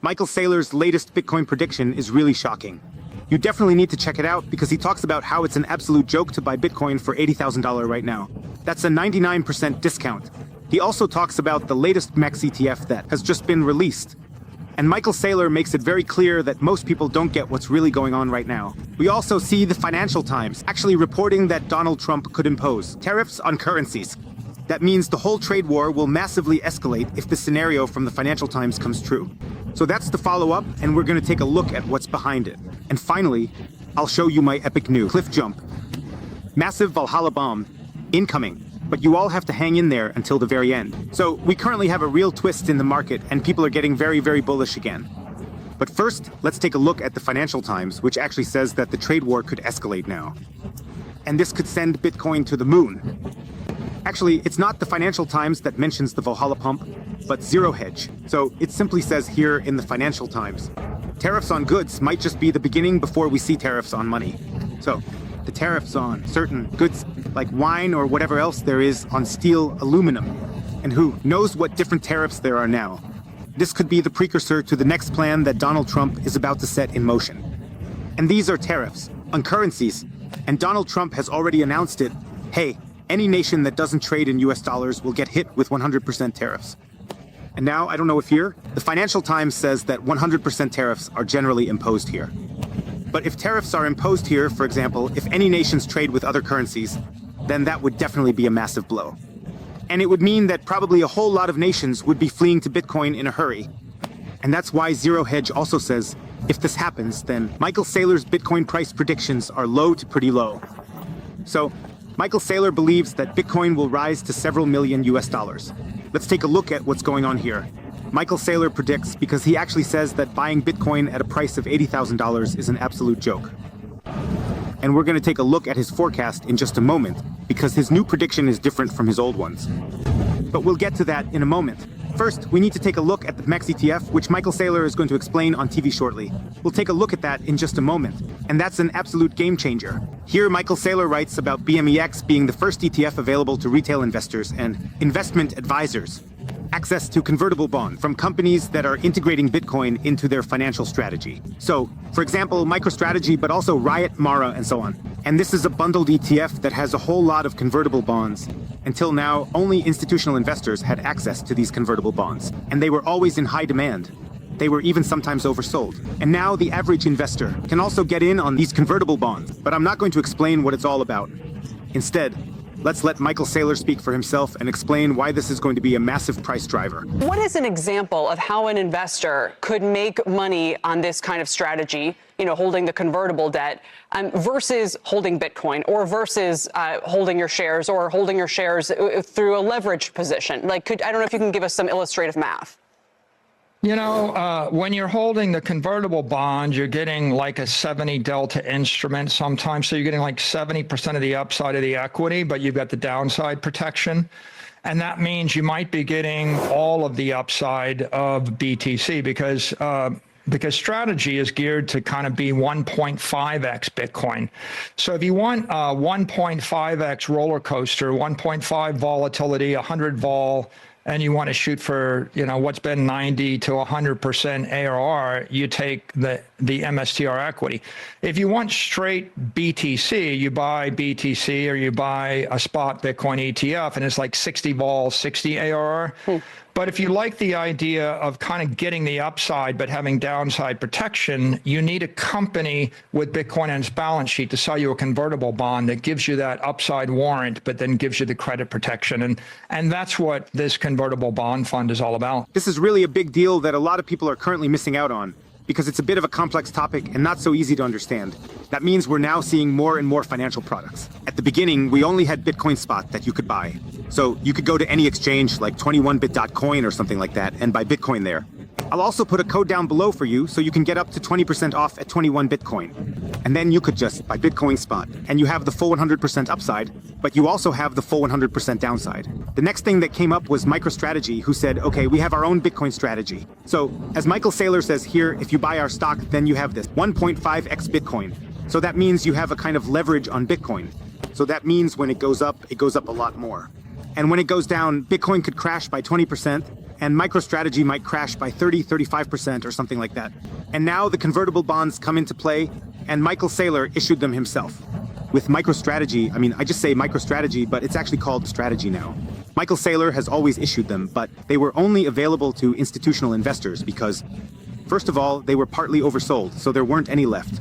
Michael Saylor's latest Bitcoin prediction is really shocking. You definitely need to check it out because he talks about how it's an absolute joke to buy Bitcoin for $80,000 right now. That's a 99% discount. He also talks about the latest MEX ETF that has just been released. And Michael Saylor makes it very clear that most people don't get what's really going on right now. We also see the Financial Times actually reporting that Donald Trump could impose tariffs on currencies. That means the whole trade war will massively escalate if the scenario from the Financial Times comes true. So that's the follow-up, and we're going to take a look at what's behind it. And finally, I'll show you my epic new cliff jump. Massive Valhalla bomb incoming, but you all have to hang in there until the very end. So we currently have a real twist in the market, and people are getting very, very bullish again. But first, let's take a look at the Financial Times, which actually says that the trade war could escalate now. And this could send Bitcoin to the moon. Actually, it's not the Financial Times that mentions the Valhalla pump, but Zerohedge. So it simply says here in the Financial Times, tariffs on goods might just be the beginning before we see tariffs on money. So the tariffs on certain goods like wine or whatever else there is on steel, aluminum, and who knows what different tariffs there are now. This could be the precursor to the next plan that Donald Trump is about to set in motion. And these are tariffs on currencies, and Donald Trump has already announced it. Hey, any nation that doesn't trade in US dollars will get hit with 100% tariffs. And now, I don't know if here, the Financial Times says that 100% tariffs are generally imposed here. But if tariffs are imposed here, for example, if any nations trade with other currencies, then that would definitely be a massive blow. And it would mean that probably a whole lot of nations would be fleeing to Bitcoin in a hurry. And that's why Zerohedge also says, if this happens, then Michael Saylor's Bitcoin price predictions are low to pretty low. So, Michael Saylor believes that Bitcoin will rise to several million US dollars. Let's take a look at what's going on here. Michael Saylor predicts because he actually says that buying Bitcoin at a price of $80,000 is an absolute joke. And we're going to take a look at his forecast in just a moment because his new prediction is different from his old ones. But we'll get to that in a moment. First, we need to take a look at the MEX ETF, which Michael Saylor is going to explain on TV shortly. We'll take a look at that in just a moment, and that's an absolute game changer. Here, Michael Saylor writes about BMEX being the first ETF available to retail investors and investment advisors. Access to convertible bond from companies that are integrating Bitcoin into their financial strategy. So, for example, MicroStrategy, but also Riot, Mara, and so on. And this is a bundled ETF that has a whole lot of convertible bonds. Until now, only institutional investors had access to these convertible bonds, and they were always in high demand. They were even sometimes oversold. And now the average investor can also get in on these convertible bonds, but I'm not going to explain what it's all about. Instead, let's let Michael Saylor speak for himself and explain why this is going to be a massive price driver. What is an example of how an investor could make money on this kind of strategy, holding the convertible debt, versus holding Bitcoin or versus holding your shares or holding your shares through a leveraged position? I don't know if you can give us some illustrative math. When you're holding the convertible bond, you're getting like a 70 delta instrument sometimes. So you're getting like 70% of the upside of the equity, but you've got the downside protection. And that means you might be getting all of the upside of BTC because strategy is geared to kind of be 1.5x Bitcoin. So if you want a 1.5x roller coaster, 1.5 volatility, 100 vol, and you want to shoot for, what's been 90 to 100% ARR, you take the MSTR equity. If you want straight BTC, you buy BTC or you buy a spot Bitcoin ETF, and it's like 60 vol, 60 ARR. But if you like the idea of kind of getting the upside but having downside protection, you need a company with Bitcoin on its balance sheet to sell you a convertible bond that gives you that upside warrant, but then gives you the credit protection. And that's what this convertible bond fund is all about. This is really a big deal that a lot of people are currently missing out on, because it's a bit of a complex topic and not so easy to understand. That means we're now seeing more and more financial products. At the beginning, we only had Bitcoin spot that you could buy. So you could go to any exchange like 21bit.coin or something like that and buy Bitcoin there. I'll also put a code down below for you so you can get up to 20% off at 21 Bitcoin. And then you could just buy Bitcoin spot and you have the full 100% upside, but you also have the full 100% downside. The next thing that came up was MicroStrategy, who said, okay, we have our own Bitcoin strategy. So as Michael Saylor says here, if you buy our stock, then you have this 1.5x Bitcoin. So that means you have a kind of leverage on Bitcoin. So that means when it goes up a lot more. And when it goes down, Bitcoin could crash by 20%, and MicroStrategy might crash by 30-35% or something like that. And now the convertible bonds come into play, and Michael Saylor issued them himself. With MicroStrategy, I mean, I just say MicroStrategy, but it's actually called Strategy now. Michael Saylor has always issued them, but they were only available to institutional investors because, first of all, they were partly oversold, so there weren't any left.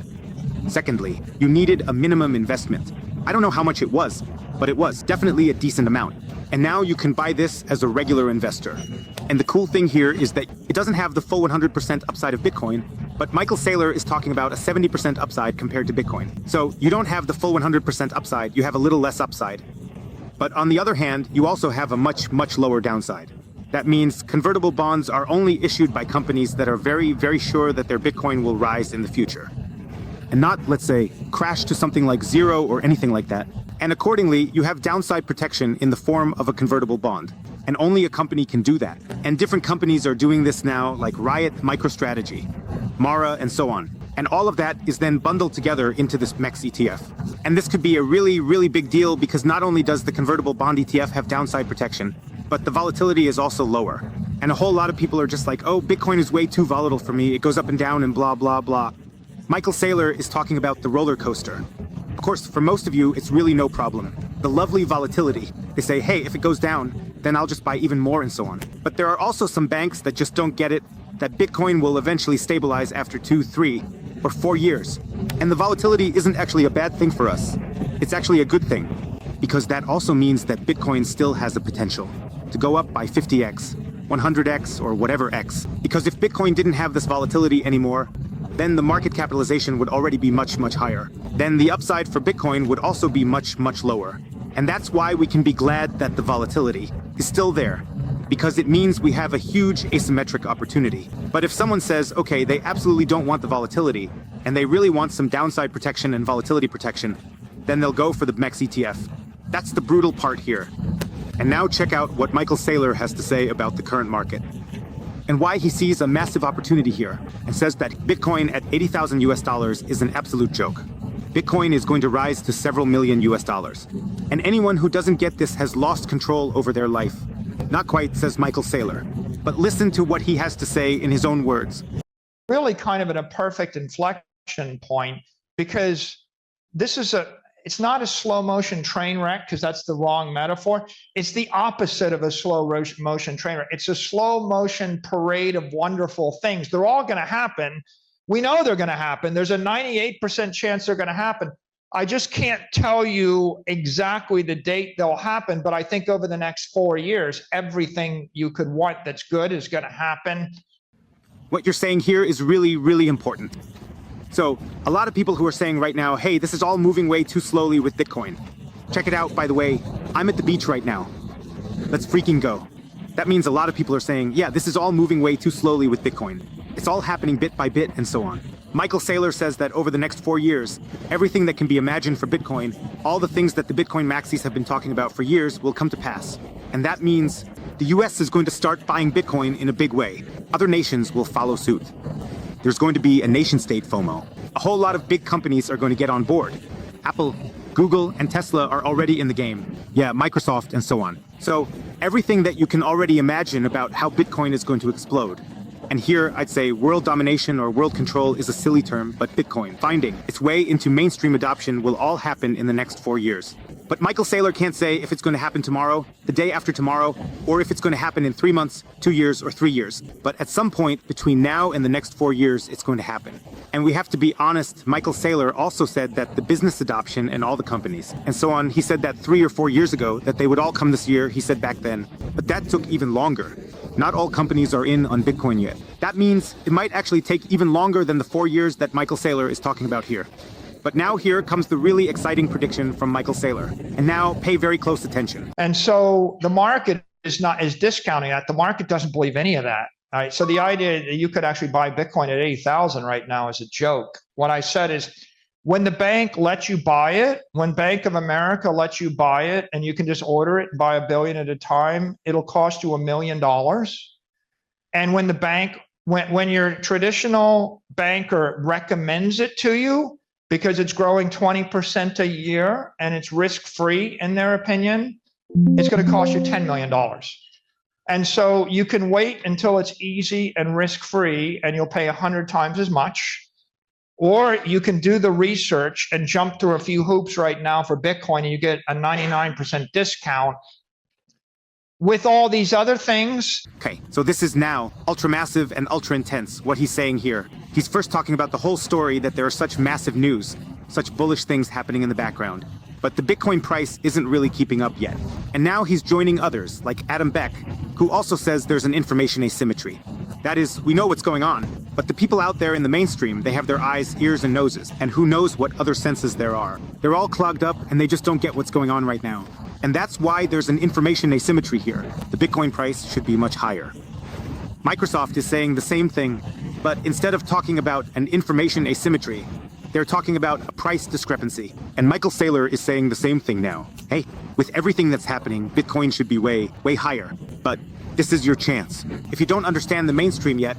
Secondly, you needed a minimum investment. I don't know how much it was, but it was definitely a decent amount. And now you can buy this as a regular investor. And the cool thing here is that it doesn't have the full 100% upside of Bitcoin, but Michael Saylor is talking about a 70% upside compared to Bitcoin. So you don't have the full 100% upside, you have a little less upside. But on the other hand, you also have a much lower downside. That means convertible bonds are only issued by companies that are very sure that their Bitcoin will rise in the future. And not, let's say, crash to something like zero or anything like that. And accordingly, you have downside protection in the form of a convertible bond. And only a company can do that. And different companies are doing this now, like Riot, MicroStrategy, Mara, and so on. And all of that is then bundled together into this MEX ETF. And this could be a really big deal because not only does the convertible bond ETF have downside protection, but the volatility is also lower. And a whole lot of people are just like, oh, Bitcoin is way too volatile for me. It goes up and down and blah, blah, blah. Michael Saylor is talking about the roller coaster. Of course, for most of you, it's really no problem. The lovely volatility. They say, hey, if it goes down, then I'll just buy even more and so on. But there are also some banks that just don't get it, that Bitcoin will eventually stabilize after 2, 3, or 4 years. And the volatility isn't actually a bad thing for us. It's actually a good thing, because that also means that Bitcoin still has the potential to go up by 50x, 100x, or whatever x. Because if Bitcoin didn't have this volatility anymore, then the market capitalization would already be much higher. Then the upside for Bitcoin would also be much lower. And that's why we can be glad that the volatility is still there, because it means we have a huge asymmetric opportunity. But if someone says, okay, they absolutely don't want the volatility, and they really want some downside protection and volatility protection, then they'll go for the MEX ETF. That's the brutal part here. And now check out what Michael Saylor has to say about the current market, and why he sees a massive opportunity here, and says that Bitcoin at 80,000 US dollars is an absolute joke. Bitcoin is going to rise to several million US dollars. And anyone who doesn't get this has lost control over their life. Not quite, says Michael Saylor. But listen to what he has to say in his own words. Really kind of at a perfect inflection point, because this is it's not a slow motion train wreck, because that's the wrong metaphor. It's the opposite of a slow motion train wreck. It's a slow motion parade of wonderful things. They're all going to happen. We know they're going to happen. There's a 98% chance they're going to happen. I just can't tell you exactly the date they'll happen, but I think over the next 4 years, everything you could want that's good is going to happen. What you're saying here is really important. So, a lot of people who are saying right now, hey, this is all moving way too slowly with Bitcoin. Check it out, by the way, I'm at the beach right now. Let's freaking go. That means a lot of people are saying, yeah, this is all moving way too slowly with Bitcoin. It's all happening bit by bit and so on. Michael Saylor says that over the next 4 years, everything that can be imagined for Bitcoin, all the things that the Bitcoin maxis have been talking about for years will come to pass. And that means the US is going to start buying Bitcoin in a big way. Other nations will follow suit. There's going to be a nation-state FOMO. A whole lot of big companies are going to get on board. Apple, Google, and Tesla are already in the game. Yeah, Microsoft and so on. So everything that you can already imagine about how Bitcoin is going to explode. And here, I'd say world domination or world control is a silly term, but Bitcoin finding its way into mainstream adoption will all happen in the next 4 years. But Michael Saylor can't say if it's going to happen tomorrow, the day after tomorrow, or if it's going to happen in 3 months, 2 years, or 3 years. But at some point between now and the next 4 years, it's going to happen. And we have to be honest, Michael Saylor also said that the business adoption and all the companies, and so on, he said that 3 or 4 years ago, that they would all come this year, he said back then. But that took even longer. Not all companies are in on Bitcoin yet. That means it might actually take even longer than the 4 years that Michael Saylor is talking about here. But now here comes the really exciting prediction from Michael Saylor. And now pay very close attention. And so the market is discounting that. The market doesn't believe any of that. All right. So the idea that you could actually buy Bitcoin at 80,000 right now is a joke. What I said is, when the bank lets you buy it, when Bank of America lets you buy it, and you can just order it and buy $1 billion at a time, it'll cost you $1 million. And when the bank, when your traditional banker recommends it to you, because it's growing 20% a year and it's risk-free in their opinion, it's going to cost you $10 million. And so you can wait until it's easy and risk-free and you'll pay 100 times as much. Or you can do the research and jump through a few hoops right now for Bitcoin and you get a 99% discount. With all these other things. Okay, so this is now ultra massive and ultra intense, what he's saying here. He's first talking about the whole story that there are such massive news, such bullish things happening in the background. But the Bitcoin price isn't really keeping up yet. And now he's joining others, like Adam Beck, who also says there's an information asymmetry. That is, we know what's going on, but the people out there in the mainstream, they have their eyes, ears, and noses, and who knows what other senses there are. They're all clogged up, and they just don't get what's going on right now. And that's why there's an information asymmetry here. The Bitcoin price should be much higher. Microsoft is saying the same thing, but instead of talking about an information asymmetry, they're talking about a price discrepancy. And Michael Saylor is saying the same thing now. Hey, with everything that's happening, Bitcoin should be way, way higher. But this is your chance. If you don't understand the mainstream yet,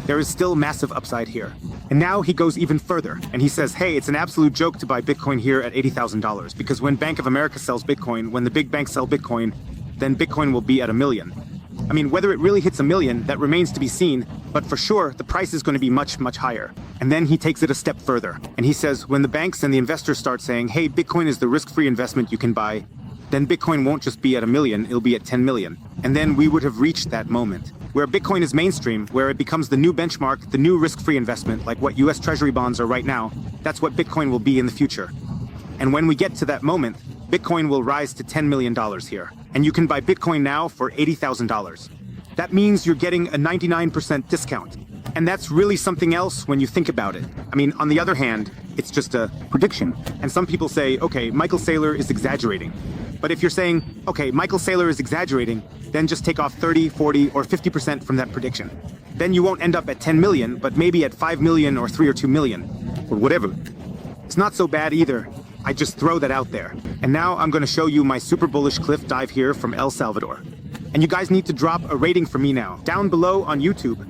there is still massive upside here. And now he goes even further, and he says, hey, it's an absolute joke to buy Bitcoin here at $80,000, because when Bank of America sells Bitcoin, when the big banks sell Bitcoin, then Bitcoin will be at $1 million. I mean, whether it really hits $1 million, that remains to be seen, but for sure, the price is going to be much, much higher. And then he takes it a step further, and he says, when the banks and the investors start saying, hey, Bitcoin is the risk-free investment you can buy, then Bitcoin won't just be at $1 million, it'll be at 10 million. And then we would have reached that moment, where Bitcoin is mainstream, where it becomes the new benchmark, the new risk-free investment, like what US Treasury bonds are right now. That's what Bitcoin will be in the future. And when we get to that moment, Bitcoin will rise to $10 million here. And you can buy Bitcoin now for $80,000. That means you're getting a 99% discount. And that's really something else when you think about it. I mean, on the other hand, it's just a prediction. And some people say, okay, Michael Saylor is exaggerating. But if you're saying, okay, Michael Saylor is exaggerating, then just take off 30, 40, or 50% from that prediction. Then you won't end up at 10 million, but maybe at 5 million or 3 or 2 million, or whatever. It's not so bad either. I just throw that out there. And now I'm going to show you my super bullish cliff dive here from El Salvador. And you guys need to drop a rating for me now, down below on YouTube.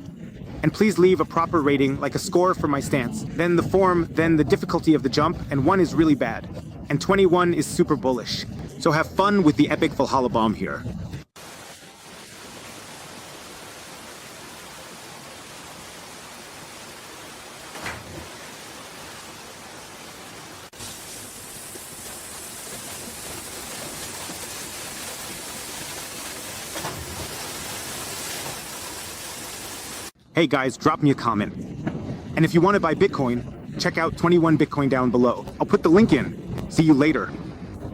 And please leave a proper rating, like a score for my stance, then the form, then the difficulty of the jump, and 1 is really bad. And 21 is super bullish. So have fun with the epic Valhalla bomb here. Hey guys, drop me a comment. And if you want to buy Bitcoin, check out 21 Bitcoin down below. I'll put the link in. See you later.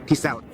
Peace out.